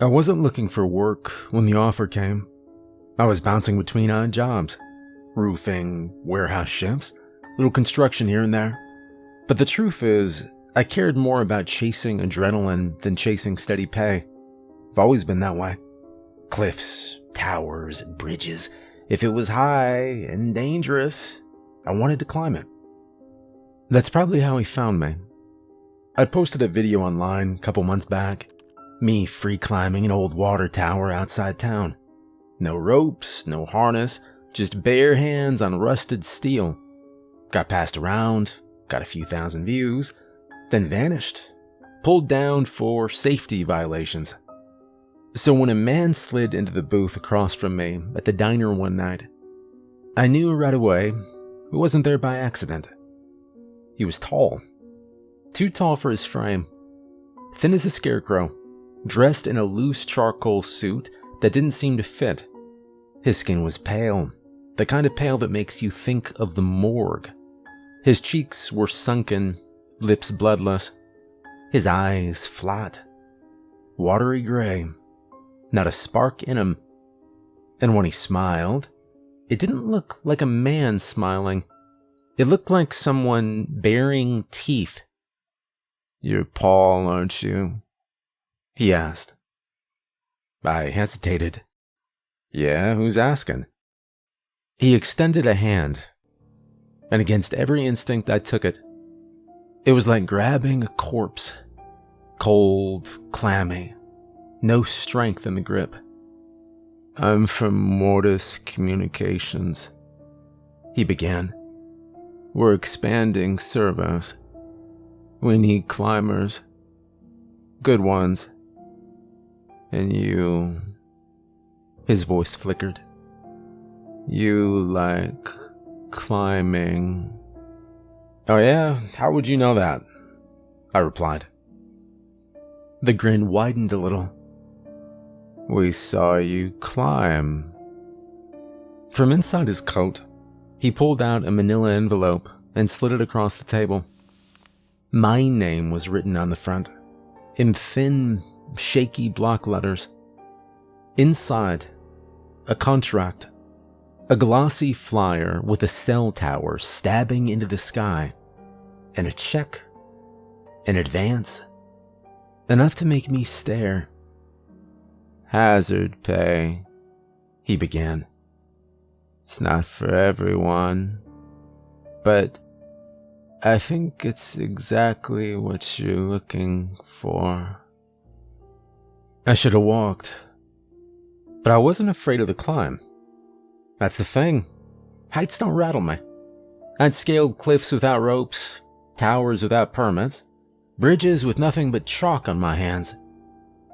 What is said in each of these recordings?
I wasn't looking for work when the offer came. I was bouncing between odd jobs. Roofing, warehouse shifts, little construction here and there. But the truth is, I cared more about chasing adrenaline than chasing steady pay. I've always been that way. Cliffs, towers, bridges. If it was high and dangerous, I wanted to climb it. That's probably how he found me. I posted a video online a couple months back. Me free climbing an old water tower outside town. No ropes, no harness, just bare hands on rusted steel. Got passed around, got a few thousand views, then vanished. Pulled down for safety violations. So when a man slid into the booth across from me at the diner one night, I knew right away he wasn't there by accident. He was tall. Too tall for his frame. Thin as a scarecrow. Dressed in a loose charcoal suit that didn't seem to fit. His skin was pale, the kind of pale that makes you think of the morgue. His cheeks were sunken, lips bloodless, his eyes flat, watery gray, not a spark in him. And when he smiled, it didn't look like a man smiling. It looked like someone baring teeth. "You're Paul, aren't you?" he asked. I hesitated. "Yeah, who's asking?" He extended a hand, and against every instinct I took it. It was like grabbing a corpse. Cold, clammy, no strength in the grip. "I'm from Mortis Communications," he began. "We're expanding service. We need climbers. Good ones. And you..." His voice flickered. "You like climbing." "Oh yeah? How would you know that?" I replied. The grin widened a little. "We saw you climb." From inside his coat, he pulled out a manila envelope and slid it across the table. My name was written on the front, in thin, shaky block letters. Inside, a contract, a glossy flyer with a cell tower stabbing into the sky, and a check, an advance, enough to make me stare. "Hazard pay," he began. "It's not for everyone, but I think it's exactly what you're looking for." I should have walked, but I wasn't afraid of the climb. That's the thing. Heights don't rattle me. I'd scaled cliffs without ropes, towers without permits, bridges with nothing but chalk on my hands.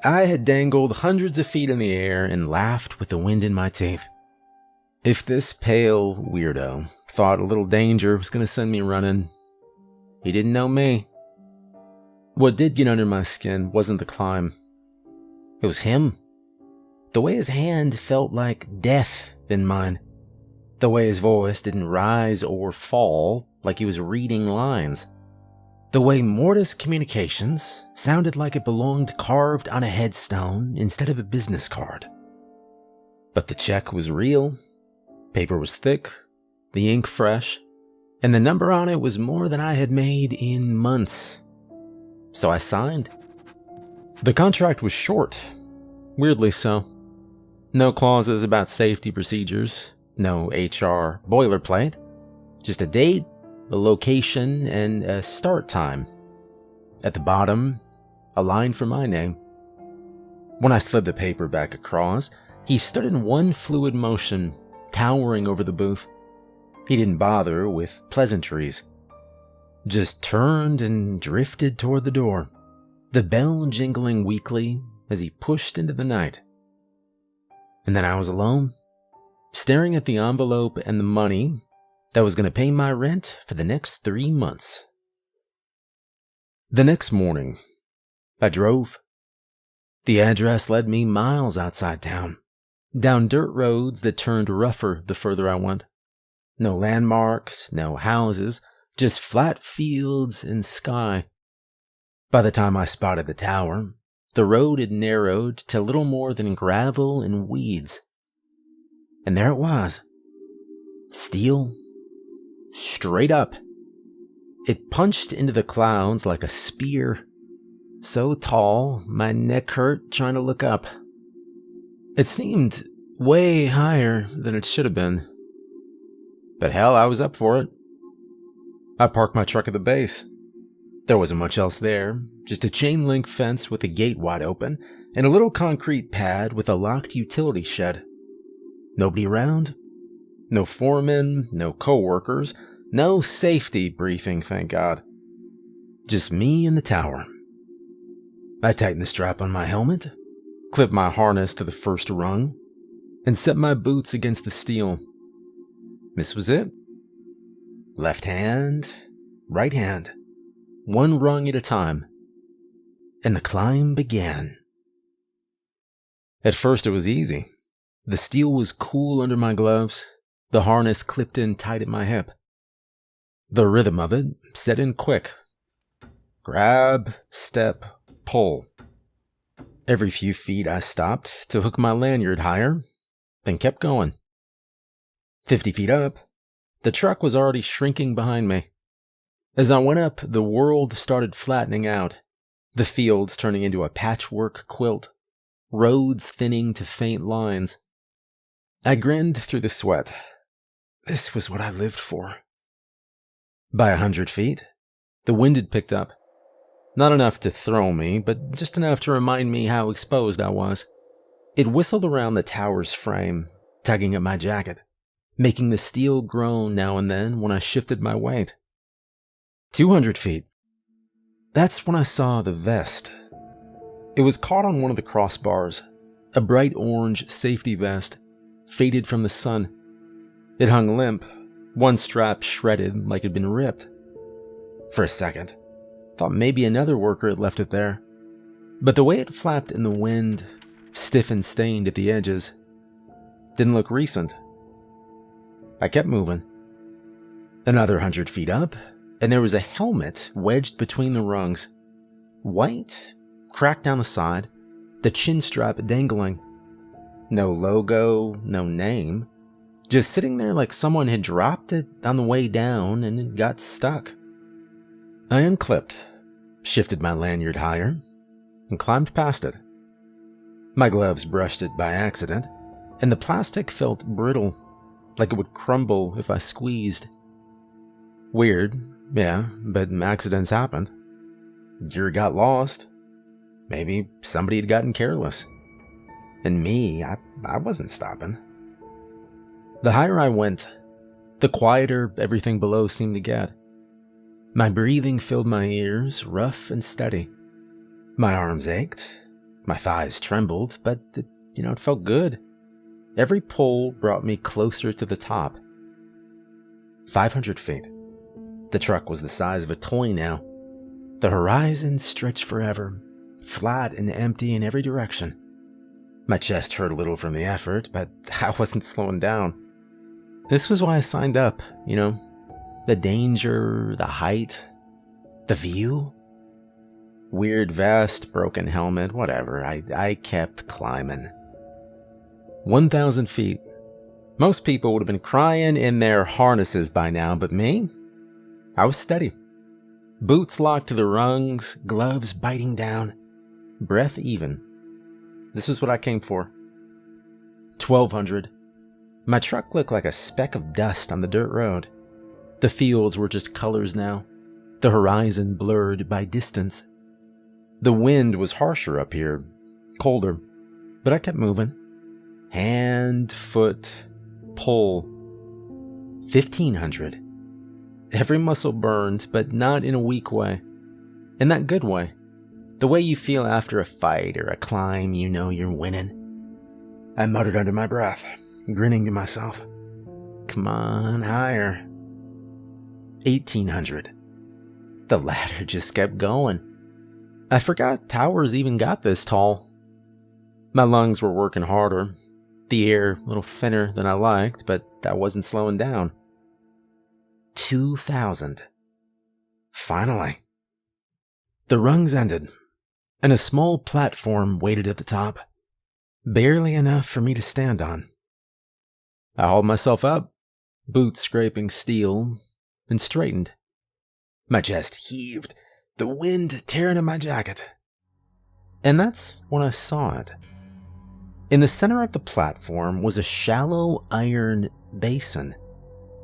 I had dangled hundreds of feet in the air and laughed with the wind in my teeth. If this pale weirdo thought a little danger was going to send me running, he didn't know me. What did get under my skin wasn't the climb. It was him. The way his hand felt like death in mine. The way his voice didn't rise or fall like he was reading lines. The way Mortis Communications sounded like it belonged carved on a headstone instead of a business card. But the check was real, paper was thick, the ink fresh, and the number on it was more than I had made in months. So I signed. The contract was short, weirdly so. No clauses about safety procedures, no HR boilerplate, just a date, a location, and a start time. At the bottom, a line for my name. When I slid the paper back across, he stood in one fluid motion, towering over the booth. He didn't bother with pleasantries. Just turned and drifted toward the door, the bell jingling weakly as he pushed into the night. And then I was alone, staring at the envelope and the money that was going to pay my rent for the next 3 months. The next morning, I drove. The address led me miles outside town, down dirt roads that turned rougher the further I went. No landmarks, no houses, just flat fields and sky. By the time I spotted the tower, The road had narrowed to little more than gravel and weeds. And there it was. Steel. Straight up. It punched into the clouds like a spear. So tall, my neck hurt trying to look up. It seemed way higher than it should have been. But hell, I was up for it. I parked my truck at the base. There wasn't much else there, just a chain link fence with a gate wide open, and a little concrete pad with a locked utility shed. Nobody around. No foremen, no co-workers, no safety briefing, thank God. Just me and the tower. I tightened the strap on my helmet, clipped my harness to the first rung, and set my boots against the steel. This was it. Left hand, right hand, one rung at a time. And the climb began. At first it was easy. The steel was cool under my gloves, the harness clipped in tight at my hip. The rhythm of it set in quick. Grab, step, pull. Every few feet I stopped to hook my lanyard higher, then kept going. 50 feet up, the truck was already shrinking behind me. As I went up, the world started flattening out, the fields turning into a patchwork quilt, roads thinning to faint lines. I grinned through the sweat. This was what I lived for. By 100 feet, the wind had picked up. Not enough to throw me, but just enough to remind me how exposed I was. It whistled around the tower's frame, tugging at my jacket, making the steel groan now and then when I shifted my weight. 200 feet. That's when I saw the vest. It was caught on one of the crossbars, a bright orange safety vest, faded from the sun. It hung limp, one strap shredded like it had been ripped. For a second, thought maybe another worker had left it there. But the way it flapped in the wind, stiff and stained at the edges, didn't look recent. I kept moving. Another 100 feet up, and there was a helmet wedged between the rungs. White, cracked down the side, the chin strap dangling. No logo, no name. Just sitting there like someone had dropped it on the way down and it got stuck. I unclipped, shifted my lanyard higher, and climbed past it. My gloves brushed it by accident, and the plastic felt brittle, like it would crumble if I squeezed. Weird, yeah, but accidents happened. Gear got lost. Maybe somebody had gotten careless. And me, I wasn't stopping. The higher I went, the quieter everything below seemed to get. My breathing filled my ears, rough and steady. My arms ached, my thighs trembled, but it felt good. Every pull brought me closer to the top. 500 feet. The truck was the size of a toy now. The horizon stretched forever, flat and empty in every direction. My chest hurt a little from the effort, but I wasn't slowing down. This was why I signed up, The danger, the height, the view. Weird vest, broken helmet, whatever. I kept climbing. 1,000 feet. Most people would have been crying in their harnesses by now, but me? I was steady. Boots locked to the rungs, gloves biting down, breath even. This was what I came for. 1,200. My truck looked like a speck of dust on the dirt road. The fields were just colors now, the horizon blurred by distance. The wind was harsher up here, colder, but I kept moving. Hand, foot, pull. 1,500. Every muscle burned, but not in a weak way. In that good way. The way you feel after a fight or a climb, you're winning. I muttered under my breath, grinning to myself. Come on, higher. 1,800. The ladder just kept going. I forgot towers even got this tall. My lungs were working harder. The air a little thinner than I liked, but that wasn't slowing down. 2,000. Finally. The rungs ended. and a small platform waited at the top, barely enough for me to stand on. I hauled myself up, boots scraping steel, and straightened. My chest heaved, the wind tearing at my jacket. And that's when I saw it. In the center of the platform was a shallow iron basin,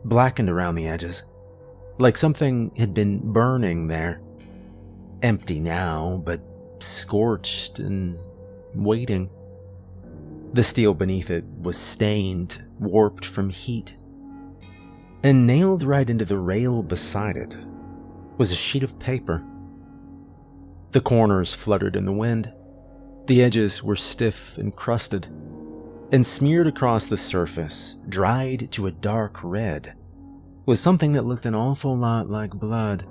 blackened around the edges, like something had been burning there. Empty now, but scorched and waiting. The steel beneath it was stained, warped from heat. And nailed right into the rail beside it was a sheet of paper. The corners fluttered in the wind. The edges were stiff and crusted, and smeared across the surface, dried to a dark red, was something that looked an awful lot like blood.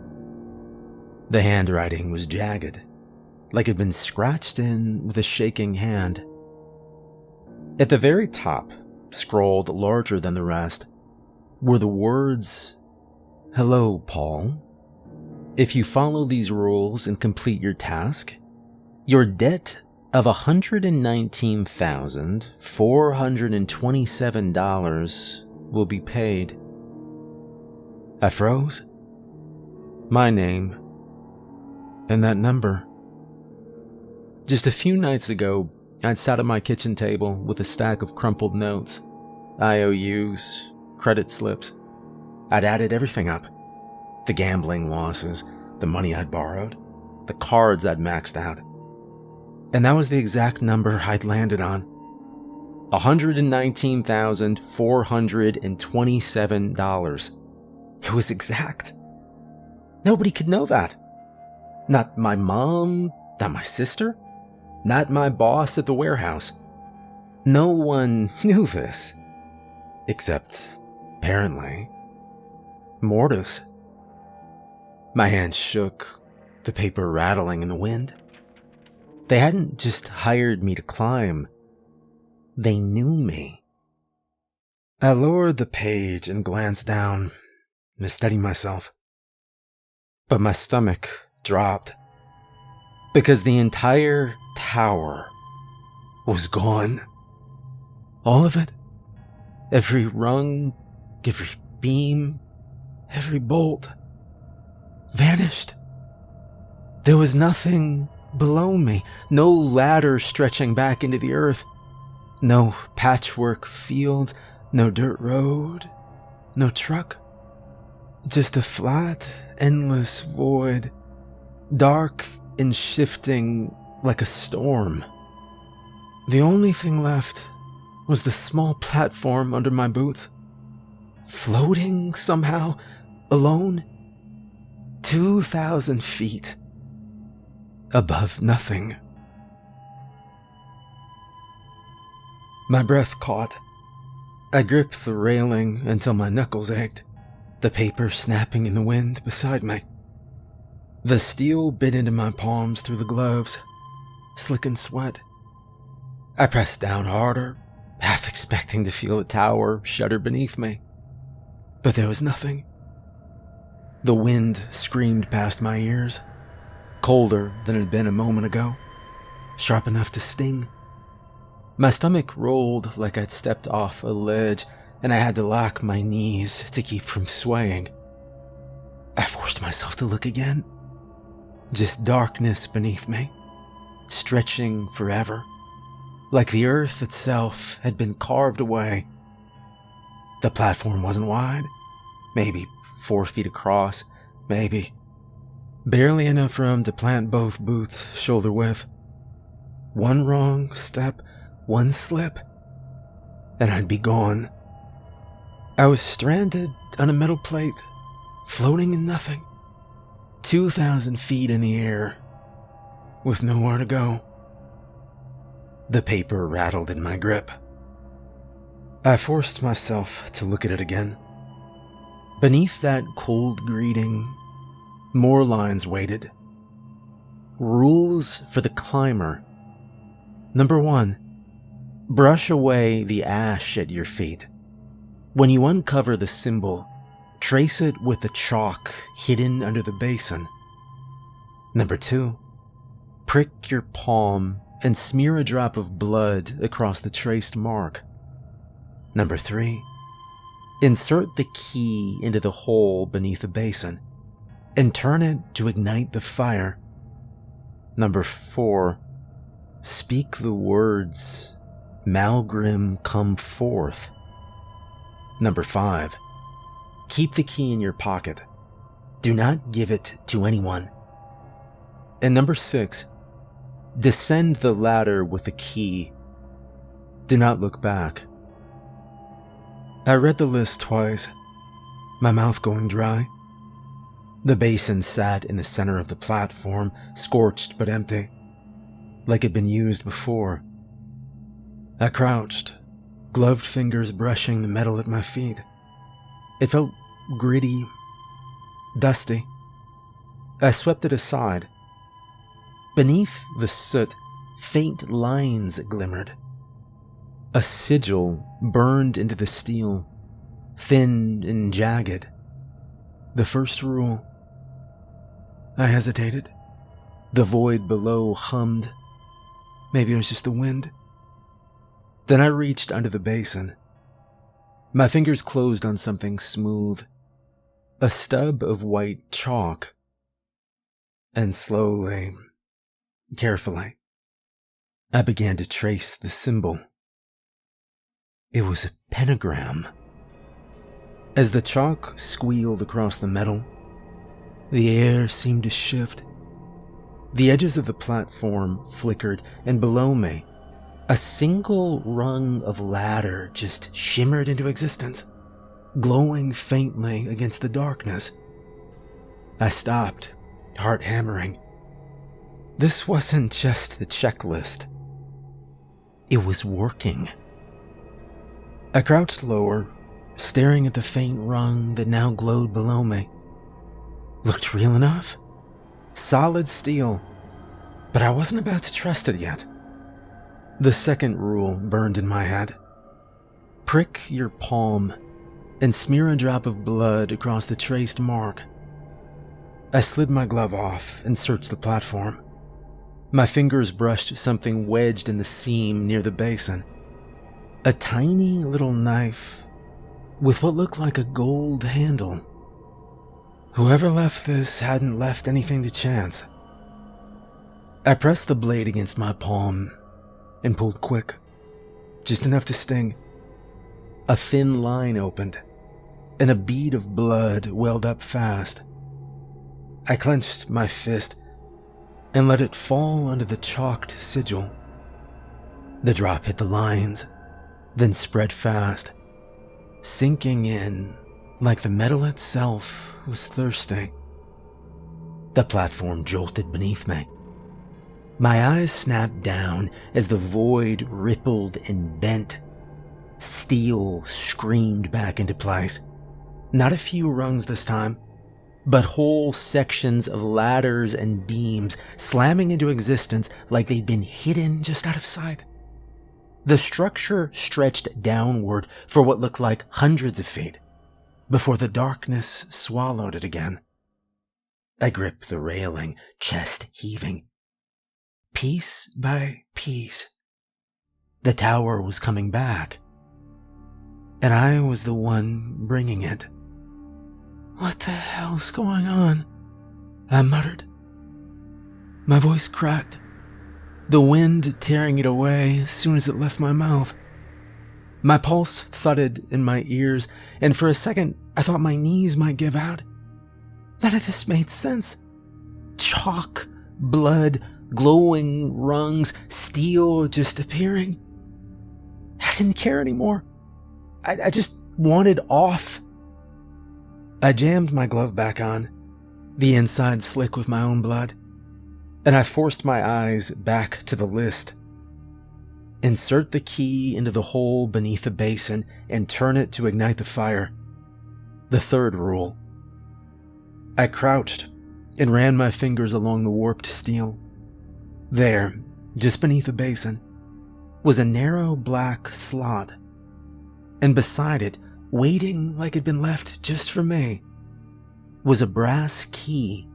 The handwriting was jagged, like it had been scratched in with a shaking hand. At the very top, scrawled larger than the rest, were the words, "Hello, Paul. If you follow these rules and complete your task, your debt of $119,427 will be paid." I froze. My name, and that number. Just a few nights ago, I'd sat at my kitchen table with a stack of crumpled notes, IOUs, credit slips. I'd added everything up. The gambling losses, the money I'd borrowed, the cards I'd maxed out. And that was the exact number I'd landed on. $119,427. It was exact. Nobody could know that. Not my mom, not my sister, not my boss at the warehouse. No one knew this. Except, apparently, Mortis. My hands shook, the paper rattling in the wind. They hadn't just hired me to climb. They knew me. I lowered the page and glanced down to steady myself. But my stomach dropped, because the entire tower was gone. All of it. Every rung, every beam, every bolt. Vanished. There was nothing below me, no ladder stretching back into the earth, no patchwork fields, no dirt road, no truck. Just a flat, endless void, dark and shifting like a storm. The only thing left was the small platform under my boots, floating somehow, alone, 2,000 feet above nothing. My breath caught. I gripped the railing until my knuckles ached, the paper snapping in the wind beside me. The steel bit into my palms through the gloves, slicking sweat. I pressed down harder, half expecting to feel the tower shudder beneath me. But there was nothing. The wind screamed past my ears, colder than it had been a moment ago, sharp enough to sting. My stomach rolled like I'd stepped off a ledge, and I had to lock my knees to keep from swaying. I forced myself to look again. Just darkness beneath me, stretching forever, like the earth itself had been carved away. The platform wasn't wide, maybe 4 feet across, maybe. Barely enough room to plant both boots shoulder width. One wrong step, one slip, and I'd be gone. I was stranded on a metal plate, floating in nothing, 2,000 feet in the air, with nowhere to go. The paper rattled in my grip. I forced myself to look at it again. Beneath that cold greeting, more lines waited. Rules for the climber. Number 1, brush away the ash at your feet. When you uncover the symbol, trace it with the chalk hidden under the basin. Number 2, Prick your palm and smear a drop of blood across the traced mark. Number 3. Insert the key into the hole beneath the basin and turn it to ignite the fire. Number 4. Speak the words, Malgrim come forth. Number 5. Keep the key in your pocket. Do not give it to anyone. And number 6. Descend the ladder with the key. Do not look back. I read the list twice, my mouth going dry. The basin sat in the center of the platform, scorched but empty, like it'd been used before. I crouched, gloved fingers brushing the metal at my feet. It felt gritty, dusty. I swept it aside. Beneath the soot, faint lines glimmered. A sigil burned into the steel, thin and jagged. The first rule. I hesitated. The void below hummed. Maybe it was just the wind. Then I reached under the basin. My fingers closed on something smooth. A stub of white chalk. And slowly, carefully, I began to trace the symbol. It was a pentagram. As the chalk squealed across the metal, the air seemed to shift. The edges of the platform flickered, and below me, a single rung of ladder just shimmered into existence, glowing faintly against the darkness. I stopped, heart hammering. This wasn't just a checklist. It was working. I crouched lower, staring at the faint rung that now glowed below me. Looked real enough. Solid steel. But I wasn't about to trust it yet. The second rule burned in my head. Prick your palm and smear a drop of blood across the traced mark. I slid my glove off and searched the platform. My fingers brushed something wedged in the seam near the basin. A tiny little knife with what looked like a gold handle. Whoever left this hadn't left anything to chance. I pressed the blade against my palm and pulled quick, just enough to sting. A thin line opened, and a bead of blood welled up fast. I clenched my fist and let it fall under the chalked sigil. The drop hit the lines, then spread fast, sinking in like the metal itself was thirsty. The platform jolted beneath me. My eyes snapped down as the void rippled and bent. Steel screamed back into place. Not a few rungs this time, but whole sections of ladders and beams slamming into existence like they'd been hidden just out of sight. The structure stretched downward for what looked like hundreds of feet, before the darkness swallowed it again. I gripped the railing, chest heaving. Piece by piece, the tower was coming back, and I was the one bringing it. What the hell's going on? I muttered. My voice cracked, the wind tearing it away as soon as it left my mouth. My pulse thudded in my ears, and for a second I thought my knees might give out. None of this made sense. Chalk, blood, glowing rungs, steel just appearing. I didn't care anymore. I just wanted off. I jammed my glove back on, the inside slick with my own blood, and I forced my eyes back to the list. Insert the key into the hole beneath the basin and turn it to ignite the fire. The third rule. I crouched and ran my fingers along the warped steel. There, just beneath the basin, was a narrow black slot, and beside it, waiting like it'd been left just for me, was a brass key.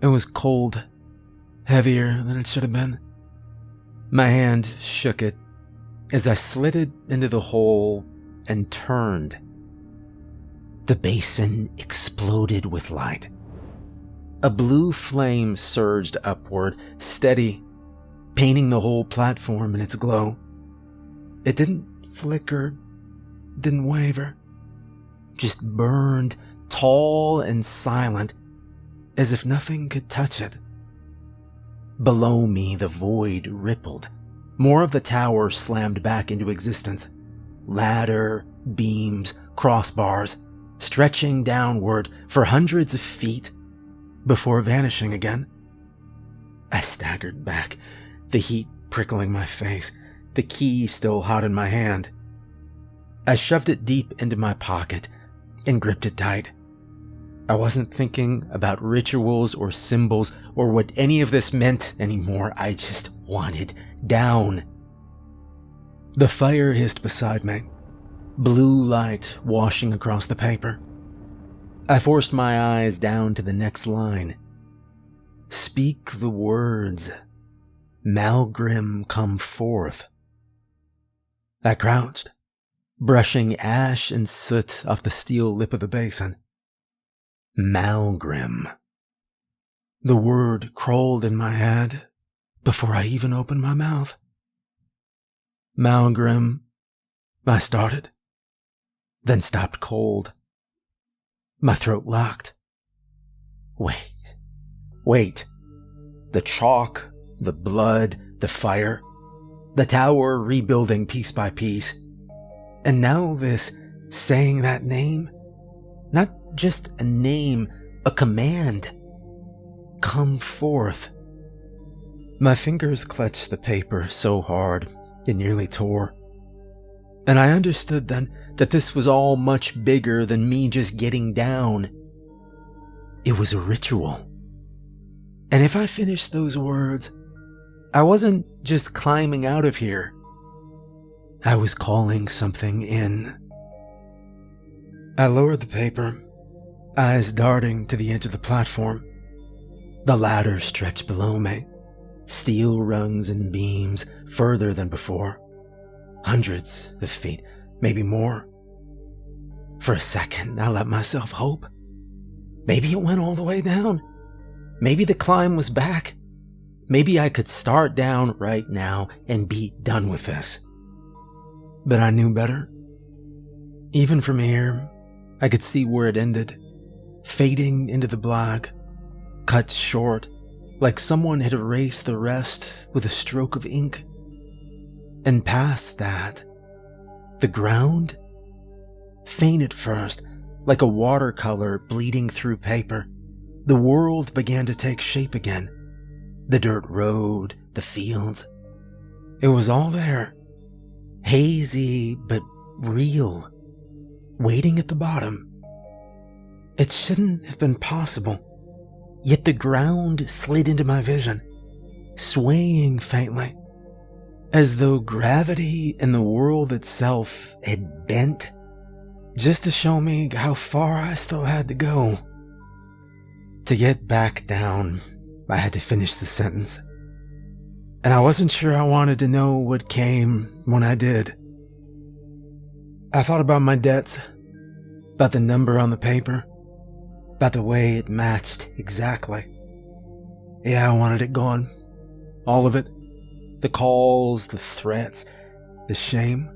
It was cold, heavier than it should have been. My hand shook it as I slid it into the hole and turned. The basin exploded with light. A blue flame surged upward, steady, painting the whole platform in its glow. It didn't flicker, didn't waver, just burned tall and silent, as if nothing could touch it. Below me, the void rippled. More of the tower slammed back into existence. Ladder, beams, crossbars, stretching downward for hundreds of feet before vanishing again. I staggered back, the heat prickling my face, the key still hot in my hand. I shoved it deep into my pocket and gripped it tight. I wasn't thinking about rituals or symbols or what any of this meant anymore. I just wanted down. The fire hissed beside me, blue light washing across the paper. I forced my eyes down to the next line. Speak the words. Malgrim come forth. I crouched, brushing ash and soot off the steel lip of the basin. Malgrim. The word crawled in my head before I even opened my mouth. Malgrim, I started, then stopped cold. My throat locked. Wait. The chalk, the blood, the fire, the tower rebuilding piece by piece. And now this, saying that name, not just a name, a command. Come forth. My fingers clutched the paper so hard it nearly tore. And I understood then that this was all much bigger than me just getting down. It was a ritual. And if I finished those words, I wasn't just climbing out of here. I was calling something in. I lowered the paper, eyes darting to the edge of the platform. The ladder stretched below me, steel rungs and beams further than before. Hundreds of feet, maybe more. For a second, I let myself hope. Maybe it went all the way down. Maybe the climb was back. Maybe I could start down right now and be done with this. But I knew better. Even from here, I could see where it ended, fading into the black, cut short, like someone had erased the rest with a stroke of ink. And past that, the ground, faint at first, like a watercolor bleeding through paper, the world began to take shape again. The dirt road, the fields. It was all there, hazy but real, waiting at the bottom. It shouldn't have been possible, yet the ground slid into my vision, swaying faintly, as though gravity and the world itself had bent, just to show me how far I still had to go. To get back down, I had to finish the sentence. And I wasn't sure I wanted to know what came when I did. I thought about my debts, about the number on the paper, about the way it matched exactly. Yeah, I wanted it gone. All of it. The calls, the threats, the shame.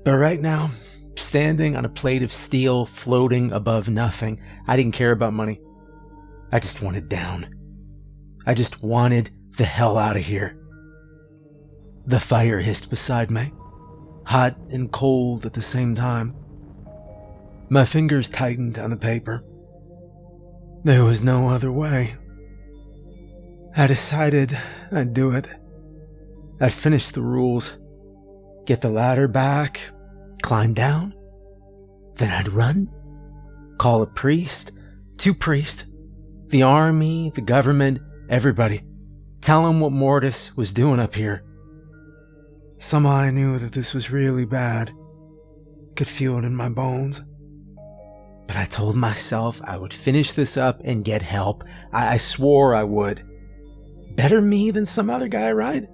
But right now, standing on a plate of steel floating above nothing, I didn't care about money. I just wanted down. I just wanted the hell out of here. The fire hissed beside me, hot and cold at the same time. My fingers tightened on the paper. There was no other way. I decided I'd do it. I'd finish the rules, get the ladder back, climb down. Then I'd run, call a priest, 2 priests, the army, the government, everybody. Tell him what Mortis was doing up here. Somehow I knew that this was really bad. Could feel it in my bones. But I told myself I would finish this up and get help. I swore I would. better me than some other guy, right?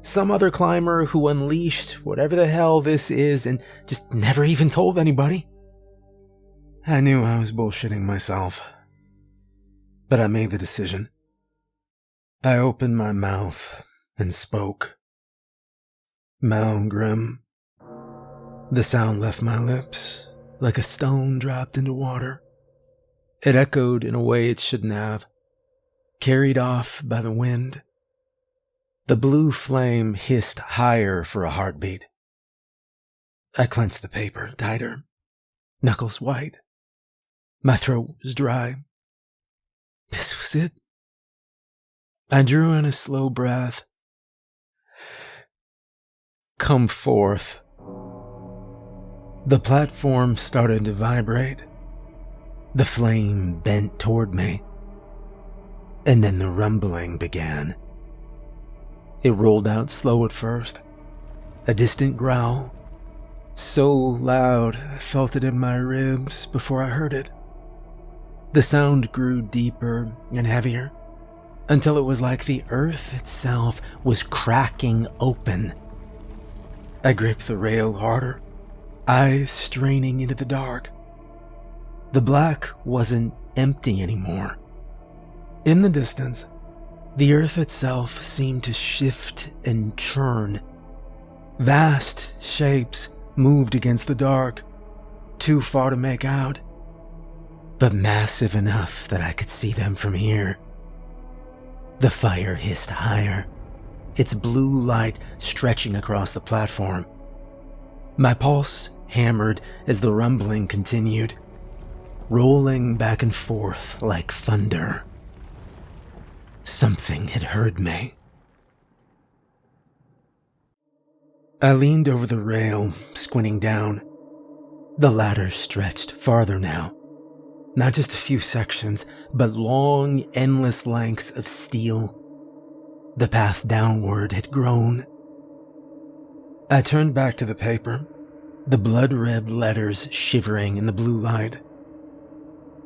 Some other climber who unleashed whatever the hell this is and just never even told anybody. I knew I was bullshitting myself, but I made the decision. I opened my mouth and spoke. Malgrim. The sound left my lips like a stone dropped into water. It echoed in a way it shouldn't have, carried off by the wind. The blue flame hissed higher for a heartbeat. I clenched the paper tighter, knuckles white. My throat was dry. This was it. I drew in a slow breath. Come forth. The platform started to vibrate. The flame bent toward me. And then the rumbling began. It rolled out slow at first, a distant growl, so loud I felt it in my ribs before I heard it. The sound grew deeper and heavier, until it was like the earth itself was cracking open. I gripped the rail harder, eyes straining into the dark. The black wasn't empty anymore. In the distance, the earth itself seemed to shift and churn. Vast shapes moved against the dark, too far to make out, but massive enough that I could see them from here. The fire hissed higher, its blue light stretching across the platform. My pulse hammered as the rumbling continued, rolling back and forth like thunder. Something had heard me. I leaned over the rail, squinting down. The ladder stretched farther now. Not just a few sections, but long, endless lengths of steel. The path downward had grown. I turned back to the paper, the blood-red letters shivering in the blue light.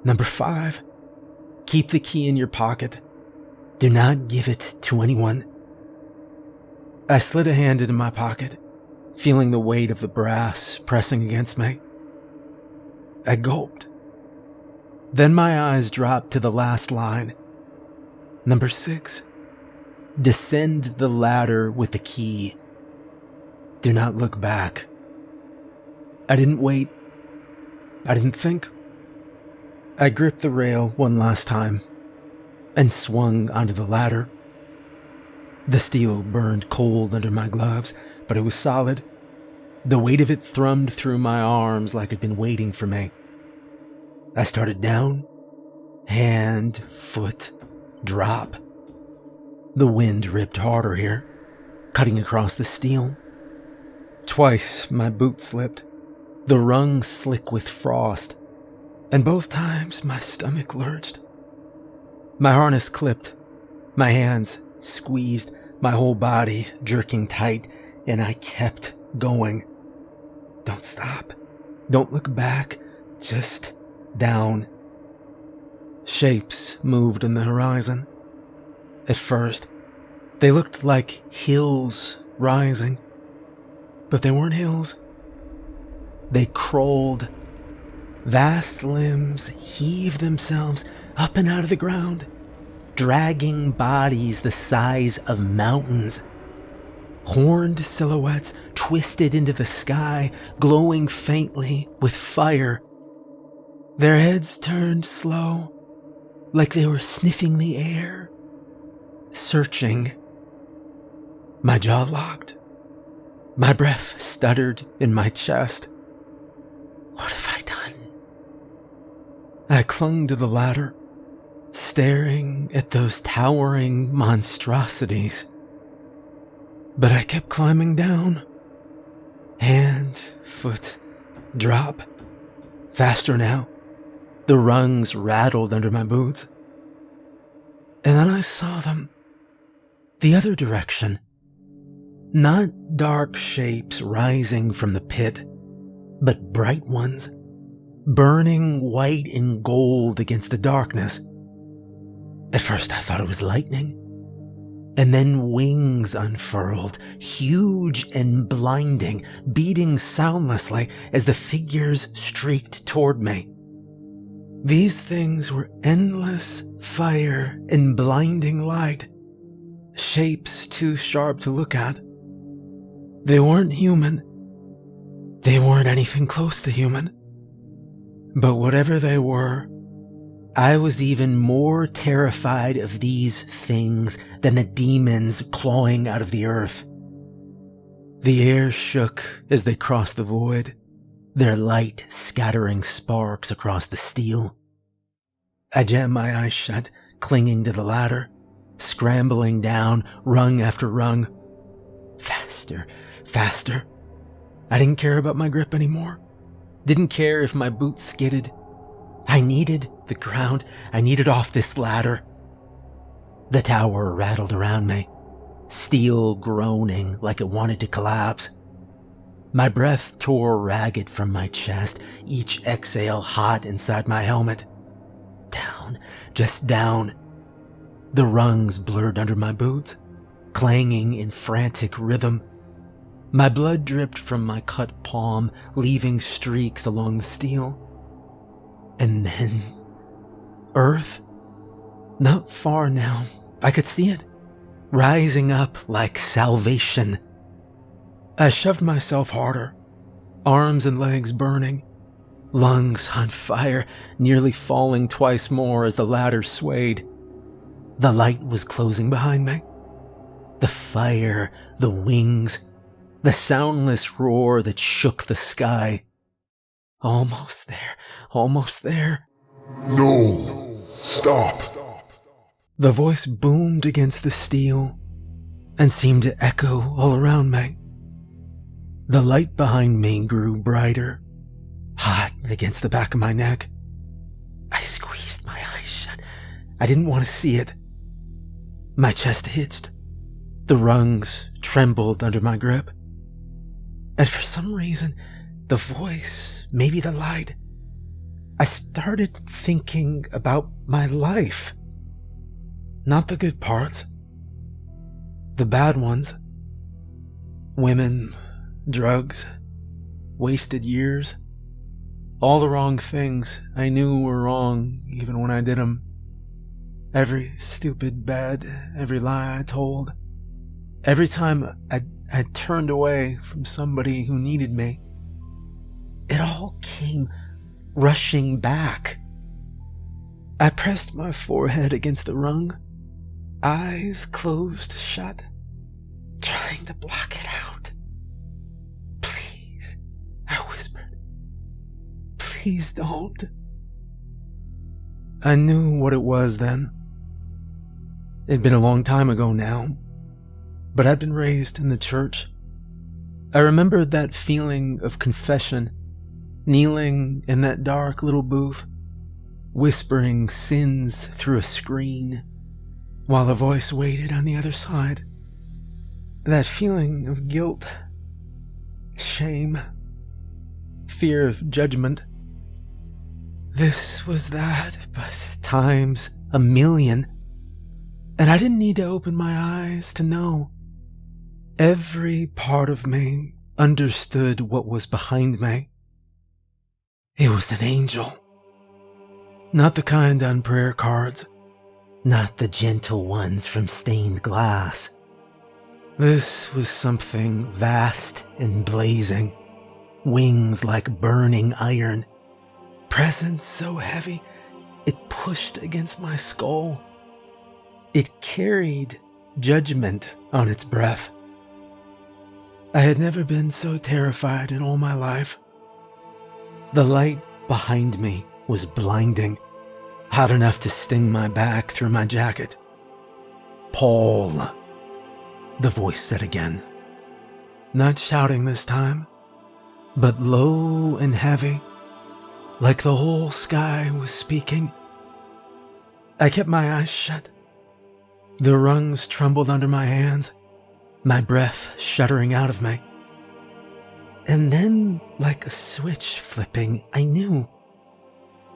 Number 5. Keep the key in your pocket. Do not give it to anyone. I slid a hand into my pocket, feeling the weight of the brass pressing against me. I gulped. Then my eyes dropped to the last line. Number 6. Descend the ladder with the key. Do not look back. I didn't wait. I didn't think. I gripped the rail one last time and swung onto the ladder. The steel burned cold under my gloves, but it was solid. The weight of it thrummed through my arms like it'd been waiting for me. I started down, hand, foot, drop. The wind ripped harder here, cutting across the steel. Twice my boot slipped, the rung slick with frost, and both times my stomach lurched. My harness clipped, my hands squeezed, my whole body jerking tight, and I kept going. Don't stop. Don't look back. Just down. Shapes moved in the horizon. At first, they looked like hills rising, but they weren't hills. They crawled. Vast limbs heaved themselves up and out of the ground, dragging bodies the size of mountains. Horned silhouettes twisted into the sky, glowing faintly with fire. Their heads turned slow, like they were sniffing the air, searching. My jaw locked. My breath stuttered in my chest. What have I done? I clung to the ladder, staring at those towering monstrosities. But I kept climbing down. Hand, foot, drop. Faster now. The rungs rattled under my boots. And then I saw them. The other direction. Not dark shapes rising from the pit, but bright ones, burning white and gold against the darkness. At first I thought it was lightning, And then wings unfurled, huge and blinding, beating soundlessly as the figures streaked toward me. These things were endless fire and blinding light, shapes too sharp to look at. They weren't human. They weren't anything close to human. But whatever they were, I was even more terrified of these things than the demons clawing out of the earth. The air shook as they crossed the void, their light scattering sparks across the steel. I jammed my eyes shut, clinging to the ladder, scrambling down rung after rung. Faster, faster. I didn't care about my grip anymore. Didn't care if my boots skidded. I needed the ground. I needed off this ladder. The tower rattled around me, steel groaning like it wanted to collapse. My breath tore ragged from my chest, each exhale hot inside my helmet. Down, just down. The rungs blurred under my boots, clanging in frantic rhythm. My blood dripped from my cut palm, leaving streaks along the steel. And then, Earth, not far now, I could see it, rising up like salvation. I shoved myself harder, arms and legs burning, lungs on fire, nearly falling twice more as the ladder swayed. The light was closing behind me. The fire, the wings, the soundless roar that shook the sky. Almost there, almost there. No, stop. The voice boomed against the steel and seemed to echo all around me. The light behind me grew brighter, hot against the back of my neck. I squeezed my eyes shut. I didn't want to see it. My chest hitched. The rungs trembled under my grip. And for some reason, the voice, maybe the light, I started thinking about my life. Not the good parts. The bad ones. Women, drugs, wasted years. All the wrong things I knew were wrong even when I did them. Every stupid bed, every lie I told. Every time I turned away from somebody who needed me. It all came rushing back. I pressed my forehead against the rung, eyes closed shut, trying to block it out. Please, I whispered. Please don't. I knew what it was then. It'd been a long time ago now, but I'd been raised in the church. I remembered that feeling of confession, kneeling in that dark little booth, whispering sins through a screen, while a voice waited on the other side. That feeling of guilt, shame, fear of judgment. This was that, but times a million. And I didn't need to open my eyes to know. Every part of me understood what was behind me. It was an angel. Not the kind on prayer cards. Not the gentle ones from stained glass. This was something vast and blazing. Wings like burning iron. Presence so heavy, it pushed against my skull. It carried judgment on its breath. I had never been so terrified in all my life. The light behind me was blinding, hot enough to sting my back through my jacket. Paul, the voice said again. Not shouting this time, but low and heavy, like the whole sky was speaking. I kept my eyes shut. The rungs trembled under my hands, my breath shuddering out of me. And then, like a switch flipping, I knew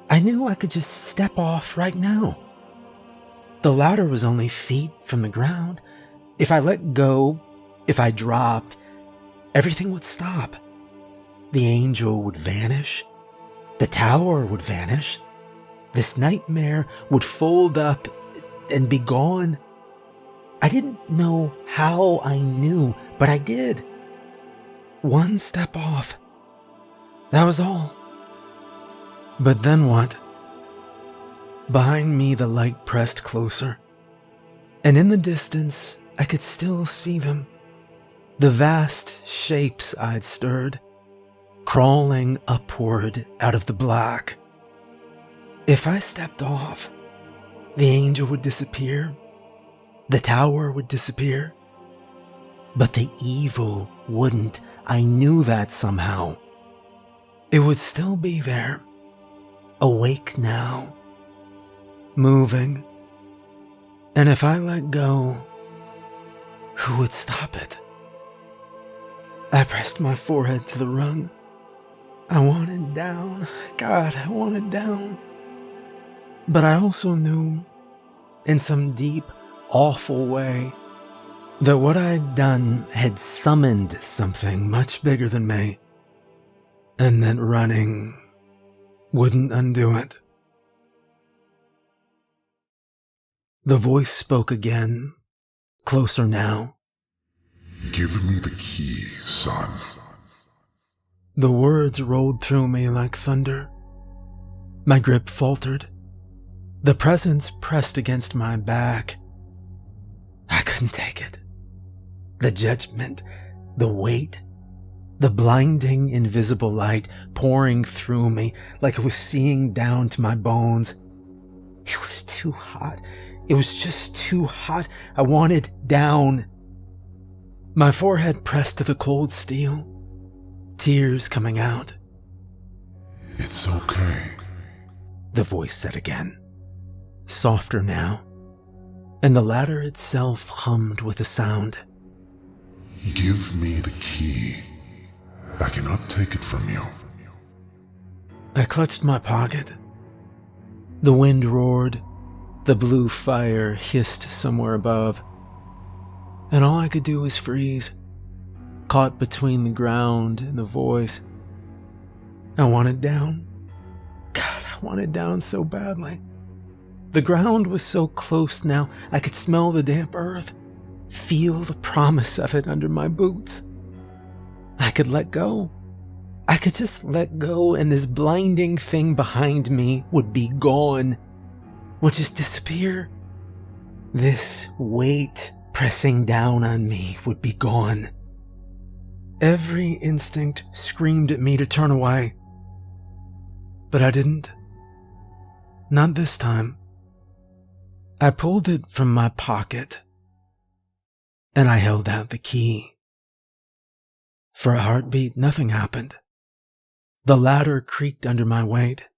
I could just step off right now. The ladder was only feet from the ground, If I let go, if I dropped, everything would stop. The angel would vanish. The tower would vanish. This nightmare would fold up and be gone. I didn't know how I knew, but I did. One step off. That was all. But then what? Behind me, the light pressed closer. And in the distance, I could still see them. The vast shapes I'd stirred, crawling upward out of the black. If I stepped off, the angel would disappear. The tower would disappear. But the evil wouldn't. I knew that somehow. It would still be there, awake now, moving. And if I let go, who would stop it? I pressed my forehead to the rung. I wanted down. God, I wanted down. But I also knew, in some deep, awful way, that what I'd done had summoned something much bigger than me, and that running wouldn't undo it. The voice spoke again, closer now. Give me the key, son. The words rolled through me like thunder. My grip faltered. The presence pressed against my back. I couldn't take it. The judgment, the weight, the blinding invisible light pouring through me like it was seeing down to my bones. It was too hot. It was just too hot. I wanted down. My forehead pressed to the cold steel, tears coming out. It's okay, the voice said again, softer now, and the ladder itself hummed with a sound. Give me the key. I cannot take it from you. I clutched my pocket. The wind roared. The blue fire hissed somewhere above. And all I could do was freeze, caught between the ground and the voice. I wanted down. God, I wanted down so badly. The ground was so close now, I could smell the damp earth, feel the promise of it under my boots. I could let go. I could just let go, and this blinding thing behind me would be gone, would just disappear. This weight pressing down on me would be gone. Every instinct screamed at me to turn away. But I didn't. Not this time. I pulled it from my pocket, and I held out the key. For a heartbeat, nothing happened. The ladder creaked under my weight.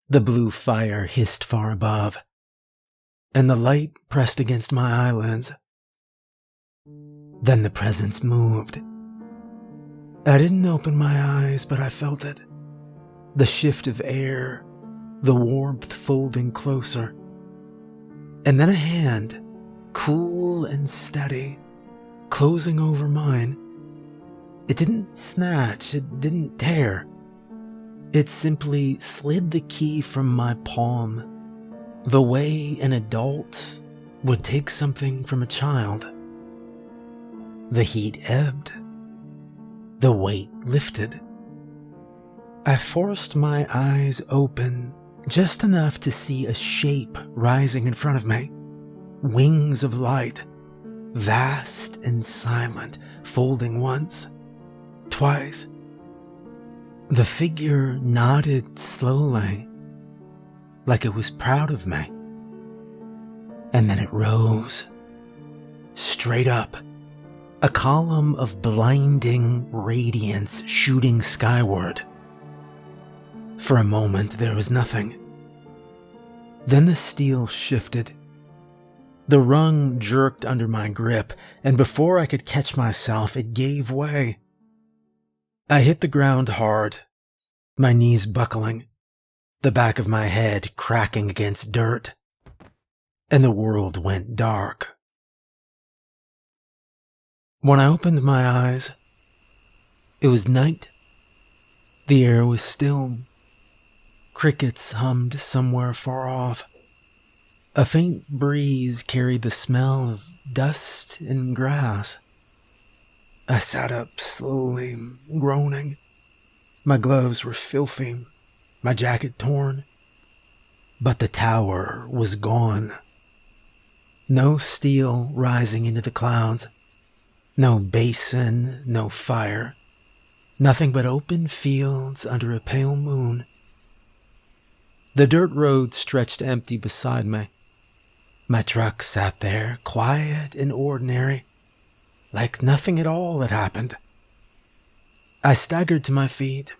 The blue fire hissed far above, and the light pressed against my eyelids. Then the presence moved. I didn't open my eyes, but I felt it. The shift of air, the warmth folding closer. And then a hand, cool and steady, closing over mine. It didn't snatch, it didn't tear. It simply slid the key from my palm, the way an adult would take something from a child. The heat ebbed. The weight lifted. I forced my eyes open just enough to see a shape rising in front of me. Wings of light, vast and silent, folding once, twice. The figure nodded slowly, like it was proud of me. And then it rose, straight up, a column of blinding radiance shooting skyward. For a moment, there was nothing. Then the steel shifted. The rung jerked under my grip, and before I could catch myself, it gave way. I hit the ground hard, my knees buckling, the back of my head cracking against dirt, and the world went dark. When I opened my eyes, it was night. The air was still. Crickets hummed somewhere far off. A faint breeze carried the smell of dust and grass. I sat up slowly, groaning. My gloves were filthy, my jacket torn. But the tower was gone. No steel rising into the clouds. No basin, no fire. Nothing but open fields under a pale moon. The dirt road stretched empty beside me. My truck sat there, quiet and ordinary, like nothing at all had happened. I staggered to my feet,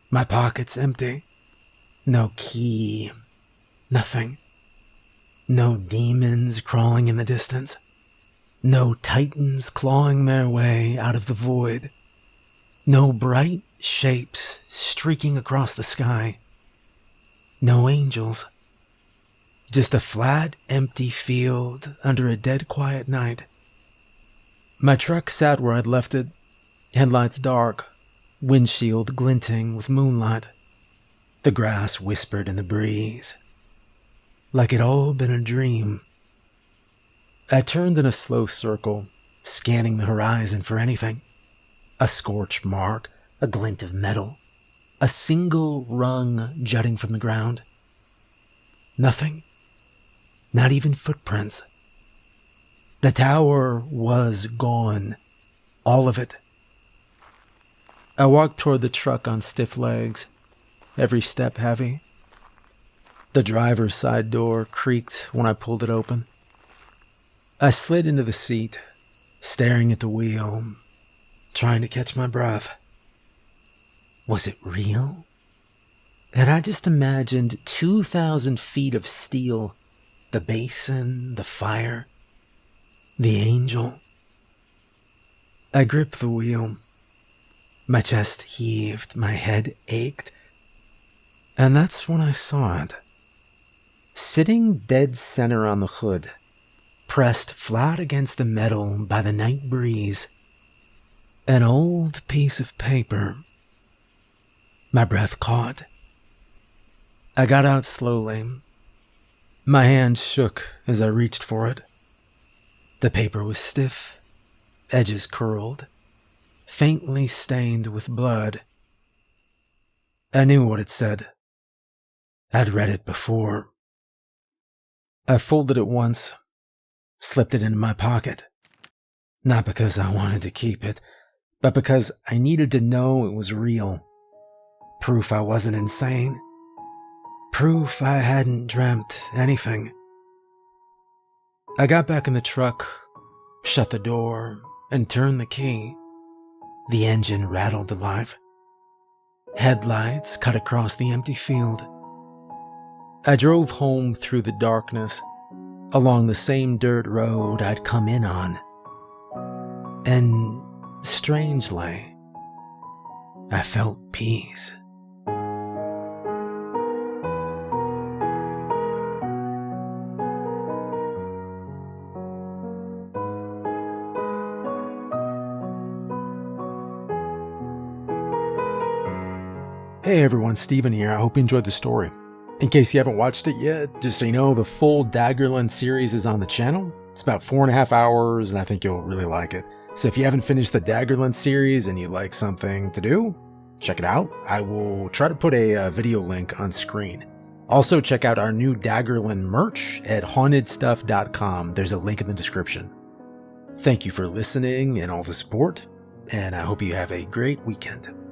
my pockets empty. No key, nothing. No demons crawling in the distance. No titans clawing their way out of the void. No bright shapes streaking across the sky. No angels. Just a flat, empty field under a dead quiet night. My truck sat where I'd left it, headlights dark, windshield glinting with moonlight. The grass whispered in the breeze, like it'd all been a dream. I turned in a slow circle, scanning the horizon for anything. A scorch mark, a glint of metal, a single rung jutting from the ground. Nothing. Not even footprints. The tower was gone. All of it. I walked toward the truck on stiff legs, every step heavy. The driver's side door creaked when I pulled it open. I slid into the seat, staring at the wheel, trying to catch my breath. Was it real? Had I just imagined 2,000 feet of steel, the basin, the fire, the angel? I gripped the wheel. My chest heaved, my head ached, and that's when I saw it. Sitting dead center on the hood, pressed flat against the metal by the night breeze, an old piece of paper. My breath caught. I got out slowly. My hand shook as I reached for it. The paper was stiff, edges curled, faintly stained with blood. I knew what it said. I'd read it before. I folded it once, slipped it into my pocket. Not because I wanted to keep it, but because I needed to know it was real. Proof I wasn't insane. Proof I hadn't dreamt anything. I got back in the truck, shut the door, and turned the key. The engine rattled alive. Headlights cut across the empty field. I drove home through the darkness, along the same dirt road I'd come in on. And strangely, I felt peace. Hey everyone, Steven here. I hope you enjoyed the story. In case you haven't watched it yet, just so you know, the full Daggerland series is on the channel. It's about 4.5 hours, and I think you'll really like it. So if you haven't finished the Daggerland series and you'd like something to do, check it out. I will try to put a video link on screen. Also, check out our new Daggerland merch at hauntedstuff.com. There's a link in the description. Thank you for listening and all the support, and I hope you have a great weekend.